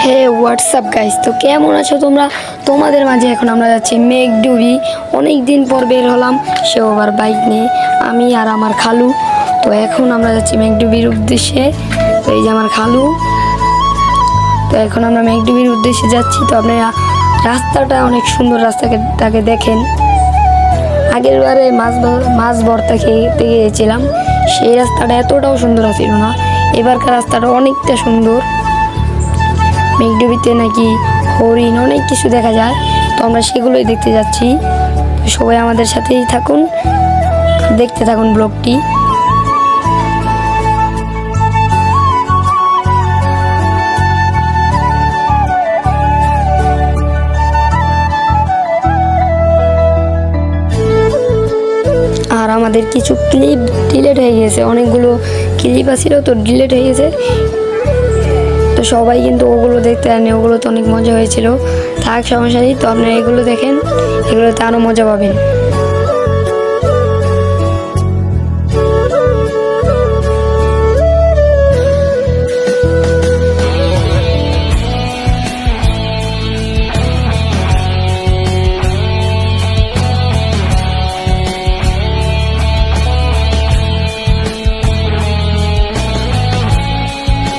হে WhatsApp guys, তো কেমন আছো তোমরা? তোমাদের মাঝে এখন আমরা যাচ্ছি মেঘডুবি। অনেক দিন পর বের হলাম, সেও আবার বাইক নিয়ে, আমি আর আমার খালু। তো এখন আমরা যাচ্ছি মেঘডুবির উদ্দেশ্যে। তো এই যে আমার খালু। তো এখন আমরা মেঘডুবির উদ্দেশ্যে যাচ্ছি। তো আপনারা রাস্তাটা অনেক সুন্দর, রাস্তাটাকে দেখেন। আগের বারে মাছ ভর্তা খেতে গিয়েছিলাম, সেই রাস্তাটা এতটাও সুন্দর ছিল না। এবারকার রাস্তাটা অনেকটা সুন্দর। মেঘডুবিতে নাকি হরিণ অনেক কিছু দেখা যায়, তো আমরা সেগুলোই দেখতে যাচ্ছি। তো সবাই আমাদের সাথেই থাকুন, দেখতে থাকুন ব্লগটি। আর আমাদের কিছু ক্লিপ ডিলেট হয়ে গেছে, অনেকগুলো ক্লিপ আসছিল তো ডিলেট হয়ে গেছে। তো সবাই কিন্তু ওগুলো দেখতে পারেনি, ওগুলো তো অনেক মজা হয়েছিল। থাক, সমস্যা নেই। তো আপনারা এগুলো দেখেন, এগুলোতে আরও মজা পাবেন।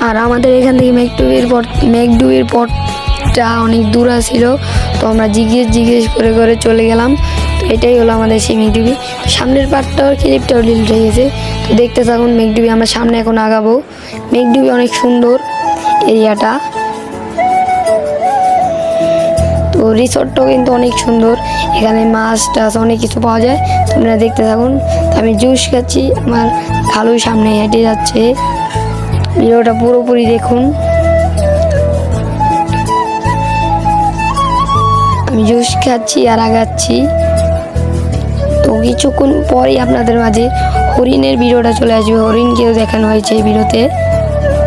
আর আমাদের এখান থেকে মেঘডুবির পথটা অনেক দূর ছিল, তো আমরা জিজ্ঞেস করে চলে গেলাম। তো এটাই হলো আমাদের সেই মেঘডুবি। সামনের পার্টটাও ক্লিপটাও ডিলিট হয়ে গেছে। তো দেখতে থাকুন মেঘডুবি, আমরা সামনে এখন আগাবো। মেঘডুবি অনেক সুন্দর এরিয়াটা। তো রিসোর্টটাও কিন্তু অনেক সুন্দর, এখানে মাছ টাছ অনেক কিছু পাওয়া যায়। তো আপনারা দেখতে থাকুন। তো আমি জুস খাচ্ছি, আমার খালুর সামনে হেঁটে যাচ্ছে। ভিডিওটা পুরোপুরি দেখুন। আমি জুস খাচ্ছি আর আগাচ্ছি। তো কিছুক্ষণ পরেই আপনাদের মাঝে হরিণের ভিডিওটা চলে আসবে, হরিণকেও দেখানো হয়েছে এই ভিডিওতে।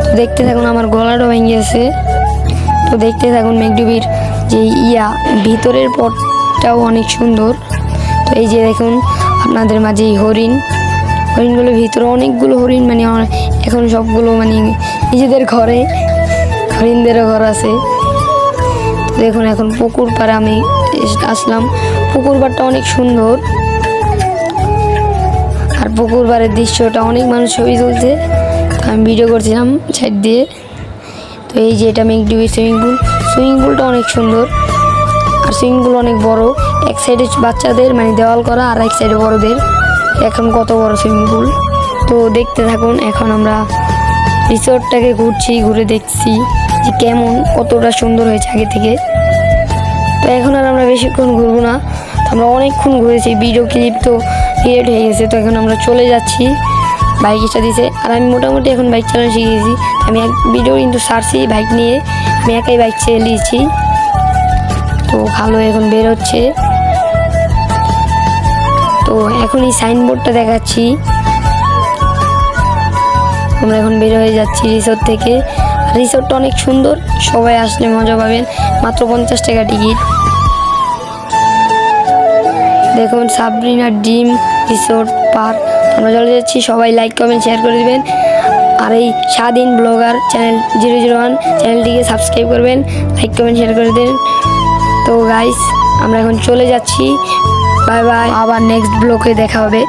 তো দেখতে থাকুন, আমার গলাটা ভেঙে গেছে। তো দেখতে থাকুন মেঘডুবির যে ভিতরের পথটাও অনেক সুন্দর। তো এই যে দেখুন আপনাদের মাঝে এই হরিণগুলোর ভিতরে অনেকগুলো হরিণ, মানে এখন সবগুলো মানে নিজেদের ঘরে, হরিণদেরও ঘর আছে। দেখুন এখন পুকুর পাড়ে আমি আসলাম। পুকুর পাড়টা অনেক সুন্দর, আর পুকুর পাড়ের দৃশ্যটা অনেক মানুষ ছবি তুলছে। তো আমি ভিডিও করছিলাম সাইড দিয়ে। তো এই যে এটা মেঘডুবি সুইমিং পুলটা অনেক সুন্দর, আর সুইমিং পুল অনেক বড়। এক সাইডে বাচ্চাদের মানে দেওয়াল করা, আর এক সাইডে বড়দের। এখন কত বড় সুইমিং পুল। তো দেখতে থাকুন। এখন আমরা রিসোর্টটাকে ঘুরে দেখছি যে কেমন, কতটা সুন্দর হয়েছে আগে থেকে। তো এখন আর আমরা বেশিক্ষণ ঘুরবো না, তো আমরা অনেকক্ষণ ঘুরেছি, ভিডিও ক্লিপ তো ক্রিয়েট হয়ে গেছে। তো এখন আমরা চলে যাচ্ছি, বাইক এসে দিয়েছে। আর আমি মোটামুটি এখন বাইক চালানো শিখে গেছি। আমি এক ভিডিও কিন্তু ছাড়ছি বাইক নিয়ে, আমি একাই বাইক চালিয়েছি। তো ভালো এখন বের হচ্ছে। তো এখন এই সাইনবোর্ডটা দেখাচ্ছি। আমরা এখন বের হয়ে যাচ্ছি রিসোর্ট থেকে। রিসোর্টটা অনেক সুন্দর, সবাই আসলে মজা পাবেন। মাত্র 50 টাকা টিকিট। দেখুন সাবরিনা ড্রিম রিসোর্ট পার্ক। আমরা চলে যাচ্ছি, সবাই লাইক কমেন্ট শেয়ার করে দেবেন। আর এই স্বাধীন ব্লগার চ্যানেল 001 চ্যানেলটিকে সাবস্ক্রাইব করবেন, লাইক কমেন্ট শেয়ার করে দেবেন। তো গাইস আমরা এখন চলে যাচ্ছি, বাই বাই, আবার নেক্সট ব্লগে দেখা হবে।